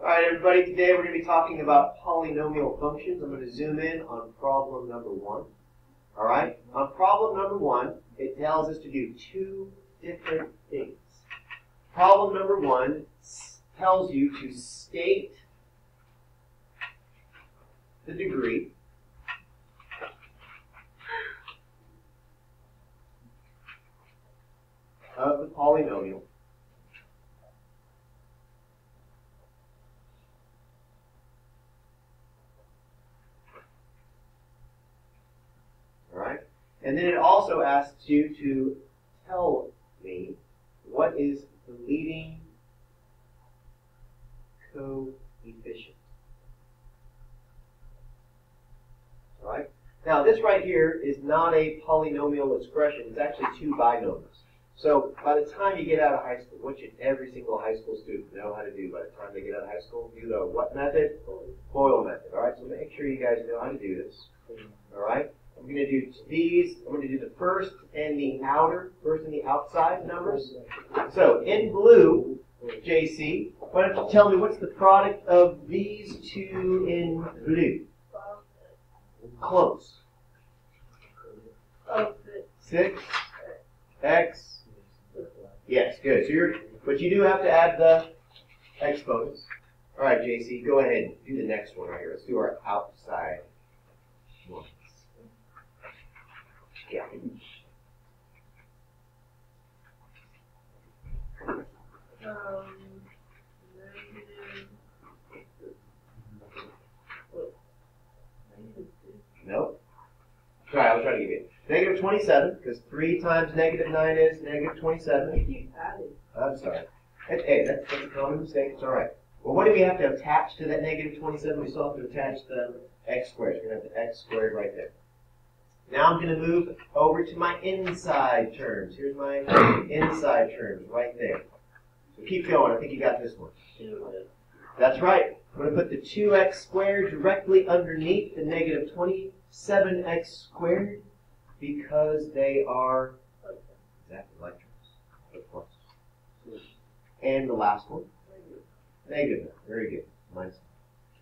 All right, everybody, today we're going to be talking about polynomial functions. I'm going to zoom in on problem number 1. All right, on problem number 1, it tells us to do two different things. Problem number 1 tells you to state the degree of the polynomial and then it also asks you to tell me what is the leading coefficient. All right? Now this right here is not a polynomial expression. It's actually two binomials. So by the time you get out of high school, what should every single high school student know how to do by the time they get out of high school? Do the what method? FOIL method. All right? So make sure you guys know how to do this. All right? I'm going to do these. I'm going to do the first and the outside numbers. So in blue, JC, why don't you tell me what's the product of these two in blue? Close. 6x. Yes, good. So but you do have to add the exponents. All right, JC, go ahead and do the next one right here. Let's do our outside one. Yeah. Nope. Sorry, I was trying to give you negative 27, because 3 times negative 9 is negative 27. I'm sorry. Hey, that's a common mistake. It's all right. Well, what do we have to attach to that negative 27? We still have to attach the x squared. We're going to have the x squared right there. Now I'm going to move over to my inside terms. Here's my inside terms right there. So keep going. I think you got this one. That's right. I'm going to put the 2x squared directly underneath the negative 27x squared because they are exactly like terms. And the last one, negative. Very good. Minus.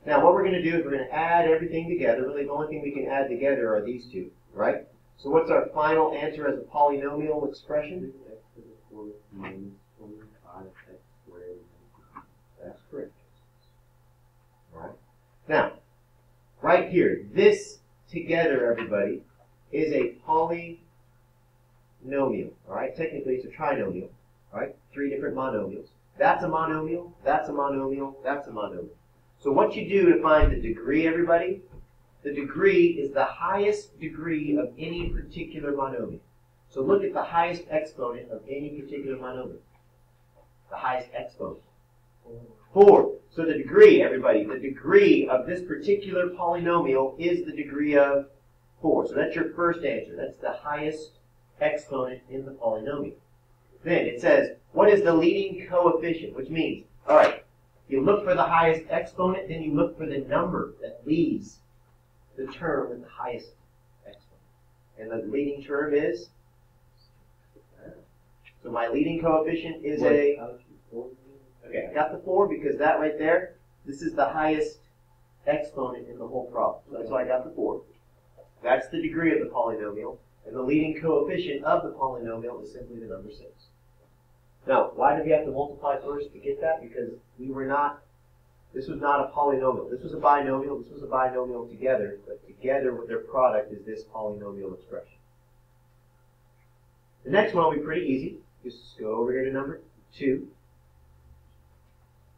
Now what we're going to do is we're going to add everything together. Really the only thing we can add together are these two. Right? So what's our final answer as a polynomial expression? X to the fourth minus 25x squared. That's correct. All right. Now, right here, this together, everybody, is a polynomial. All right? Technically, it's a trinomial. All right? 3 different monomials. That's a monomial. That's a monomial. That's a monomial. So what you do to find the degree, everybody? The degree is the highest degree of any particular monomial. So look at the highest exponent of any particular monomial. The highest exponent. 4. So the degree, everybody, the degree of this particular polynomial is the degree of 4. So that's your first answer. That's the highest exponent in the polynomial. Then it says, what is the leading coefficient? Which means, all right, you look for the highest exponent, then you look for the number that leads the term with the highest exponent. And the leading term is? So my leading coefficient is a... Okay, I got the 4 because that right there, this is the highest exponent in the whole problem. So that's why I got the 4. That's the degree of the polynomial. And the leading coefficient of the polynomial is simply the number 6. Now, why did we have to multiply first to get that? Because this was not a polynomial. This was a binomial. This was a binomial together, but together with their product is this polynomial expression. The next one will be pretty easy. Just go over here to number 2.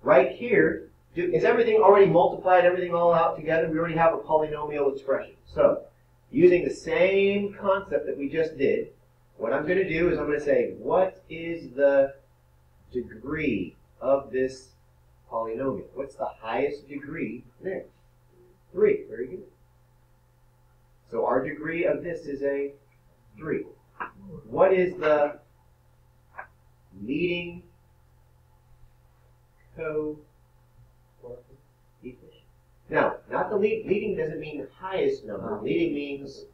Right here, is everything already multiplied, everything all out together? We already have a polynomial expression. So, using the same concept that we just did, what I'm going to do is I'm going to say, what is the degree of this polynomial? What's the highest degree there? 3. Very good. So our degree of this is a 3. What is the leading coefficient? Now, not the leading doesn't mean the highest number. Leading means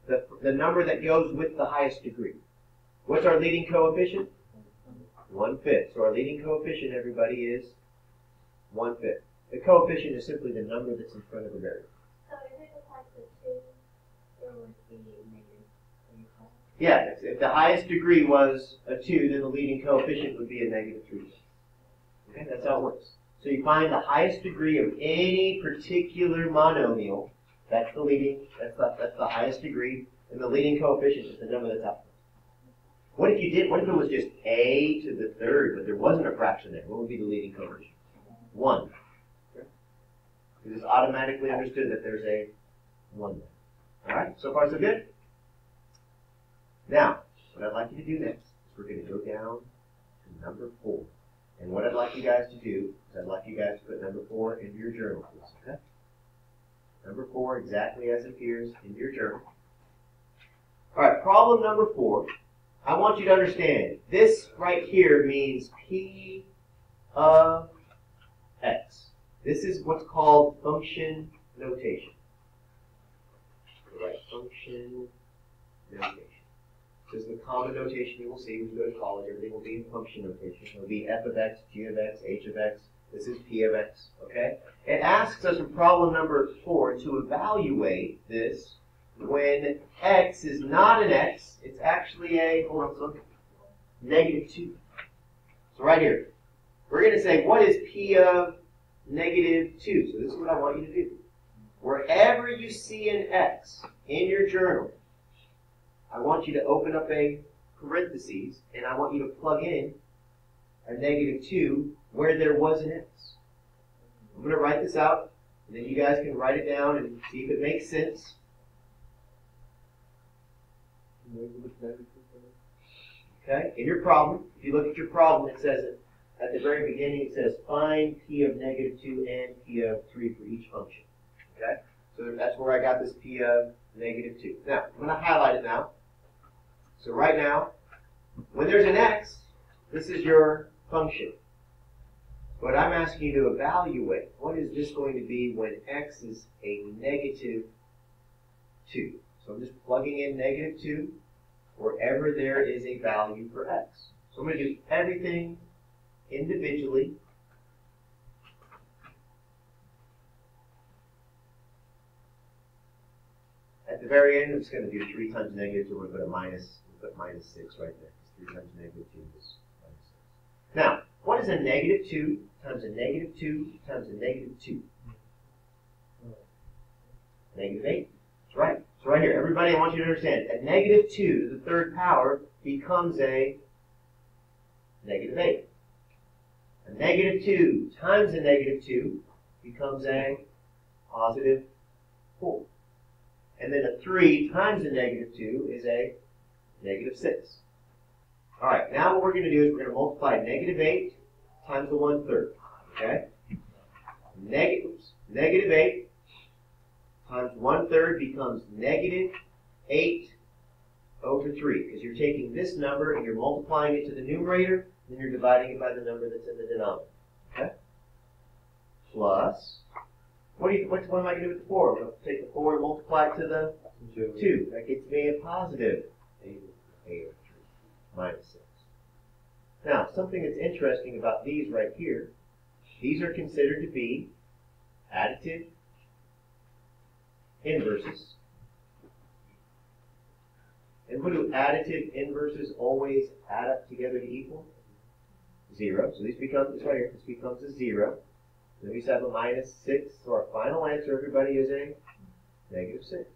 the number that goes with the highest degree. What's our leading coefficient? 1/5. So our leading coefficient, everybody, is 1/5. The coefficient is simply the number that's in front of a variable. So if it was like the 2, it would be negative 3. Yeah, if the highest degree was a 2, then the leading coefficient would be a negative 3. Okay, that's how it works. So you find the highest degree of any particular monomial, that's the leading, that's the highest degree, and the leading coefficient is the number that's out. What if it was just a to the third, but there wasn't a fraction there? What would be the leading coefficient? 1. Because it's automatically understood that there's a 1 there. Alright, so far so good? Now, what I'd like you to do next is we're going to go down to number 4. And what I'd like you guys to do is I'd like you guys to put number 4 into your journal, please, okay? Number 4 exactly as it appears in your journal. Alright, problem number 4. I want you to understand, this right here means P of X. This is what's called function notation. Right, function notation. This is the common notation you will see when you go to college. Everything will be in function notation. It will be f of x, g of x, h of x. This is p of x, okay? It asks us in problem number 4 to evaluate this when x is not an x. It's actually a, hold on, let's look, negative 2. So right here, we're going to say, what is p of negative 2? So this is what I want you to do. Wherever you see an x in your journal, I want you to open up a parentheses, and I want you to plug in a negative 2 where there was an x. I'm going to write this out, and then you guys can write it down and see if it makes sense. Okay, in your problem, if you look at your problem, it says, at the very beginning, it says find p of negative 2 and p of 3 for each function. Okay, so that's where I got this p of negative 2. Now, I'm going to highlight it now. So right now, when there's an x, this is your function. But I'm asking you to evaluate, what is this going to be when x is a negative 2? So I'm just plugging in negative 2 wherever there is a value for x. So I'm going to do everything individually. At the very end, I'm just going to do 3 times negative 2. We're going to put minus 6 right there. 3 times negative 2 is minus 6. Now, what is a negative 2 times a negative 2 times a negative 2? Negative 8. That's right. So right here, everybody, I want you to understand, a negative 2 to the third power becomes a negative 8. A negative 2 times a negative 2 becomes a positive 4. And then a 3 times a negative 2 is a negative 6. All right, now what we're going to do is we're going to multiply negative 8 times the 1/3. Okay? Negative 8 times 1/3 becomes negative 8 over 3. Because you're taking this number and you're multiplying it to the numerator, and then you're dividing it by the number that's in the denominator. Okay? Plus, what am I going to do with the 4? I'm going to take the 4 and multiply it to the 2. That gets me a positive 8 over 3 minus 6. Now, something that's interesting about these right here, these are considered to be additive inverses. And what do additive inverses always add up together to equal? 0. So this becomes, right here, this becomes a 0. Then we have a minus 6. So our final answer, everybody, is a negative 6.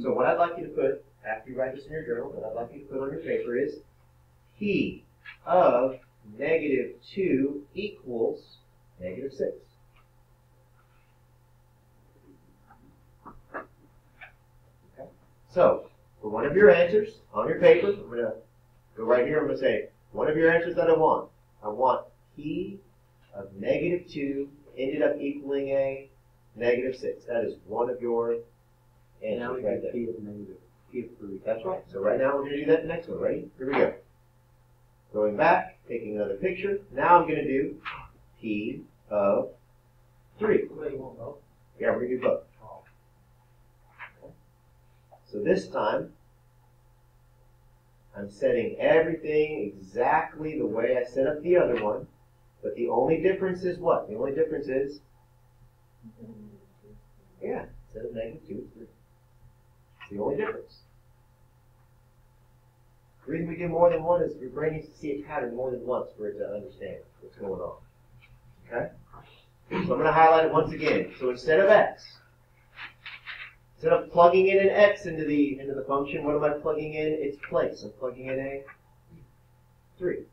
So what I'd like you to put, after you write this in your journal, what I'd like you to put on your paper is p of negative 2 equals negative 6. Okay. So, for one of your answers on your paper, I'm going to go right here, I'm going to say, one of your answers that I want p of negative 2 ended up equaling a negative 6. That is one of your answers right there. P of negative, P of 3. That's right. So right now we're going to do that next one. Ready? Here we go. Going back, taking another picture. Now I'm going to do p of 3. Yeah, we're going to do both. Okay. So this time, I'm setting everything exactly the way I set up the other one. But the only difference is what? The only difference is Yeah, instead of negative 2, it's 3. It's the only difference. The reason we do more than one is your brain needs to see a pattern more than once for it to understand what's going on. Okay? So I'm going to highlight it once again. So instead of x, instead of plugging in an x into the function, what am I plugging in? Its place. I'm plugging in a 3.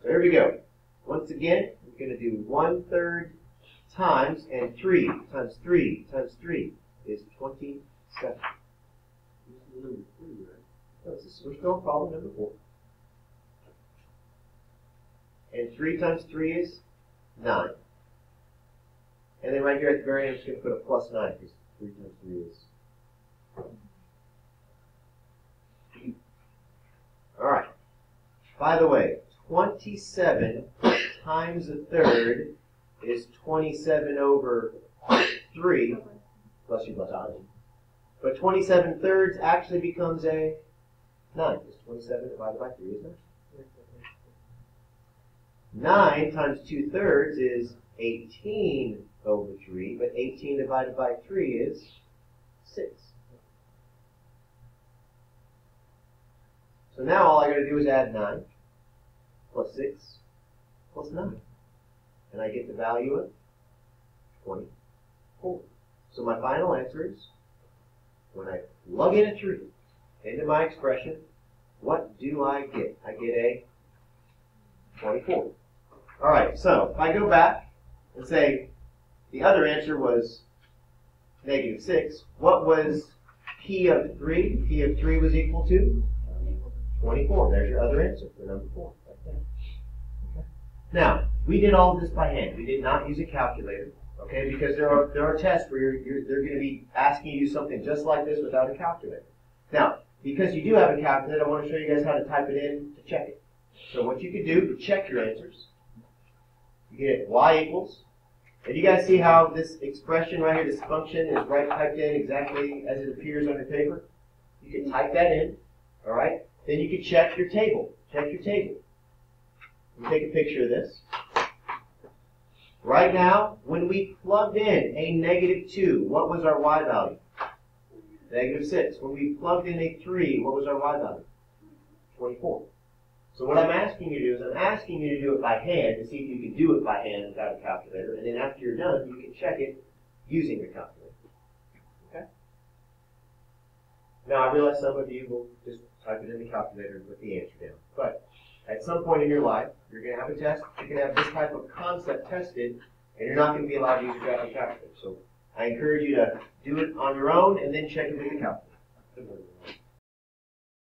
So here we go. Once again, we're going to do 1/3 times, and 3 times 3 times 3 is 27. We're still on problem number 4. And 3 times 3 is 9. And then right here at the very end, I'm just going to put a plus 9 because 3 times 3 is. All right. By the way, 27 times a third is 27 over 3. Bless you, bless you. But 27 thirds actually becomes a 9. Because 27 divided by 3 is 9. 9 times 2/3 is 18 over 3, but 18 divided by 3 is 6. So now all I got to do is add 9 plus 6 plus 9. And I get the value of 24. So my final answer is, when I plug in a 3 into my expression, what do I get? I get a 24. All right, so if I go back and say the other answer was negative 6, what was P of 3? P of 3 was equal to 24. There's your other answer for number 4. Right there. Okay. Now, we did all of this by hand. We did not use a calculator, okay, because there are tests where they're going to be asking you to do something just like this without a calculator. Now, because you do have a calculator, I want to show you guys how to type it in to check it. So what you can do to check your answers, you get y equals, and you guys see how this expression right here, this function, is right typed in exactly as it appears on your paper? You can type that in, all right? Then you can check your table. Check your table. You take a picture of this. Right now, when we plugged in a negative 2, what was our y value? Negative 6. When we plugged in a 3, what was our y value? 24. So what I'm asking you to do is I'm asking you to do it by hand to see if you can do it by hand without a calculator. And then after you're done, you can check it using your calculator. Okay? Now, I realize some of you will just type it in the calculator and put the answer down. But at some point in your life, you're going to have a test. You're going to have this type of concept tested, and you're not going to be allowed to use your calculator. So I encourage you to do it on your own and then check it with the calculator.